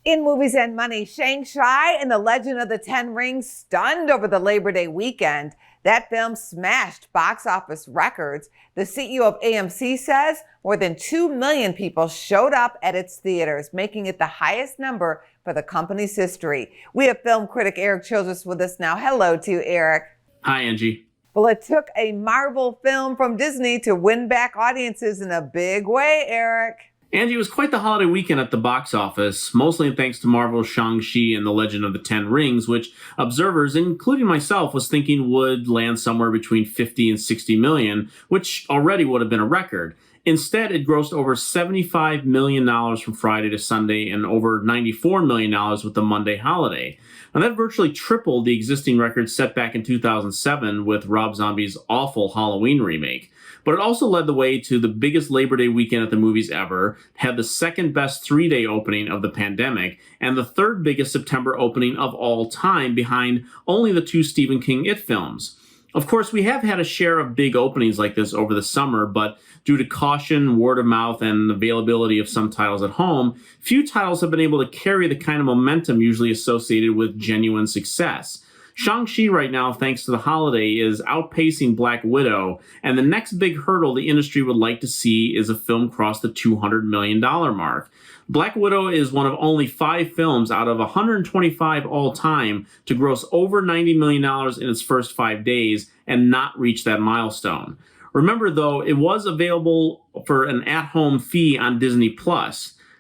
In Movies and Money, Shang-Chi and the Legend of the Ten Rings stunned over the Labor Day weekend. That film smashed box office records. The CEO of AMC says more than 2 million people showed up at its theaters, making it the highest number for the company's history. We have film critic Eric Childress with us now. Hello to you, Eric. Hi, Angie. Well, it took a Marvel film from Disney to win back audiences in a big way, Eric. Angie, it was quite the holiday weekend at the box office, mostly thanks to Marvel's Shang-Chi and the Legend of the Ten Rings, which observers, including myself, was thinking would land somewhere between 50 and 60 million, which already would have been a record. Instead, it grossed over $75 million from Friday to Sunday and over $94 million with the Monday holiday. Now, that virtually tripled the existing record set back in 2007 with Rob Zombie's awful Halloween remake. But it also led the way to the biggest Labor Day weekend at the movies ever, had the second best three-day opening of the pandemic, and the third biggest September opening of all time, behind only the two Stephen King It films. Of course, we have had a share of big openings like this over the summer, but due to caution, word of mouth, and availability of some titles at home, few titles have been able to carry the kind of momentum usually associated with genuine success. Shang-Chi right now, thanks to the holiday, is outpacing Black Widow, and the next big hurdle the industry would like to see is a film cross the $200 million mark. Black Widow is one of only 5 films out of 125 all-time to gross over $90 million in its first 5 days and not reach that milestone. Remember, though, it was available for an at-home fee on Disney+.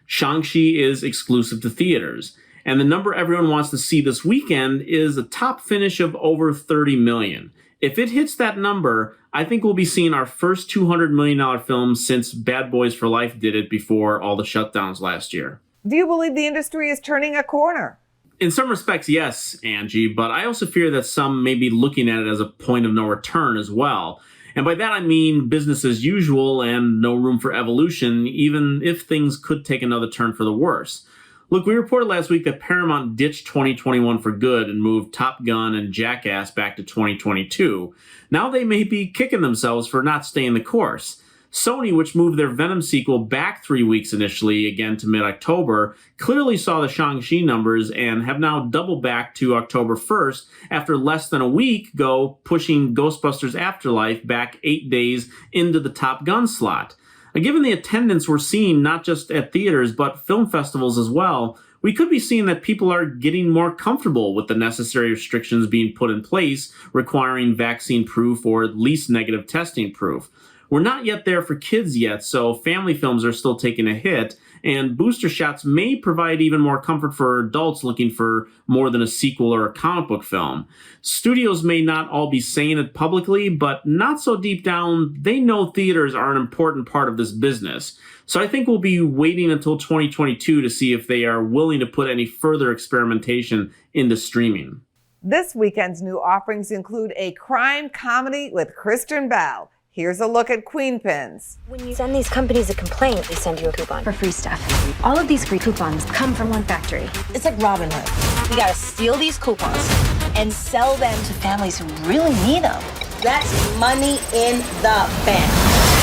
Shang-Chi is exclusive to theaters. And the number everyone wants to see this weekend is a top finish of over 30 million. If it hits that number, I think we'll be seeing our first $200 million film since Bad Boys for Life did it before all the shutdowns last year. Do you believe the industry is turning a corner? In some respects, yes, Angie, but I also fear that some may be looking at it as a point of no return as well. And by that I mean business as usual and no room for evolution, even if things could take another turn for the worse. Look, we reported last week that Paramount ditched 2021 for good and moved Top Gun and Jackass back to 2022. Now they may be kicking themselves for not staying the course. Sony, which moved their Venom sequel back 3 weeks initially, again to mid-October, clearly saw the Shang-Chi numbers and have now doubled back to October 1st after less than a week ago, pushing Ghostbusters Afterlife back 8 days into the Top Gun slot. Now, given the attendance we're seeing not just at theaters but film festivals as well, we could be seeing that people are getting more comfortable with the necessary restrictions being put in place, requiring vaccine proof or at least negative testing proof. We're not yet there for kids yet, so family films are still taking a hit, and booster shots may provide even more comfort for adults looking for more than a sequel or a comic book film. Studios may not all be saying it publicly, but not so deep down, they know theaters are an important part of this business. So I think we'll be waiting until 2022 to see if they are willing to put any further experimentation into streaming. This weekend's new offerings include a crime comedy with Kristen Bell. Here's a look at Queen Pins. When you send these companies a complaint, they send you a coupon for free stuff. All of these free coupons come from one factory. It's like Robin Hood. We gotta steal these coupons and sell them to families who really need them. That's money in the bank.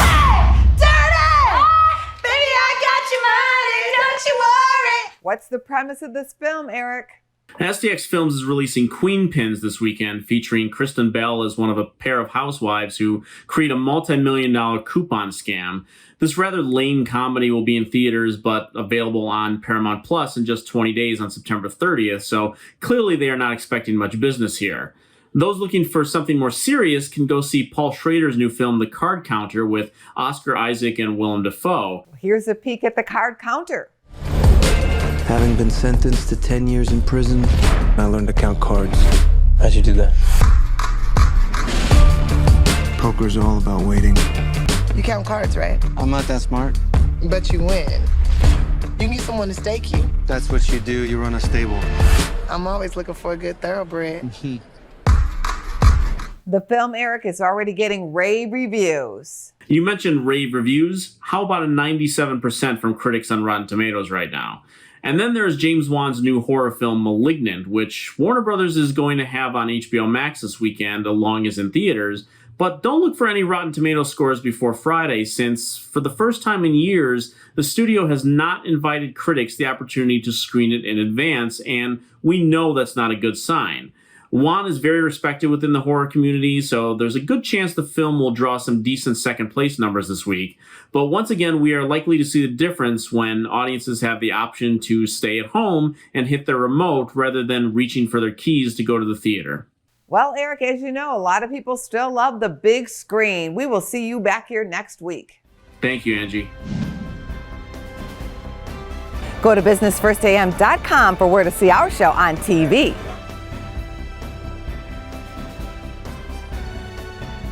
Hey! Dirty! Baby, I got your money, don't you worry. What's the premise of this film, Eric? STX Films is releasing Queen Pins this weekend, featuring Kristen Bell as one of a pair of housewives who create a multi-million-dollar coupon scam. This rather lame comedy will be in theaters, but available on Paramount Plus in just 20 days on September 30th, so clearly they are not expecting much business here. Those looking for something more serious can go see Paul Schrader's new film, The Card Counter, with Oscar Isaac and Willem Dafoe. Here's a peek at The Card Counter. Having been sentenced to 10 years in prison, I learned to count cards. How'd you do that? Poker's all about waiting. You count cards, right? I'm not that smart. But you win. You need someone to stake you. That's what you do. You run a stable. I'm always looking for a good thoroughbred. The film, Eric, is already getting rave reviews. You mentioned rave reviews. How about a 97% from critics on Rotten Tomatoes right now? And then there's James Wan's new horror film, Malignant, which Warner Brothers is going to have on HBO Max this weekend, along as in theaters. But don't look for any Rotten Tomato scores before Friday, since for the first time in years, the studio has not invited critics the opportunity to screen it in advance, and we know that's not a good sign. Wan is very respected within the horror community, so there's a good chance the film will draw some decent second place numbers this week. But once again, we are likely to see the difference when audiences have the option to stay at home and hit their remote rather than reaching for their keys to go to the theater. Well, Eric, as you know, a lot of people still love the big screen. We will see you back here next week. Thank you, Angie. Go to businessfirstam.com for where to see our show on TV.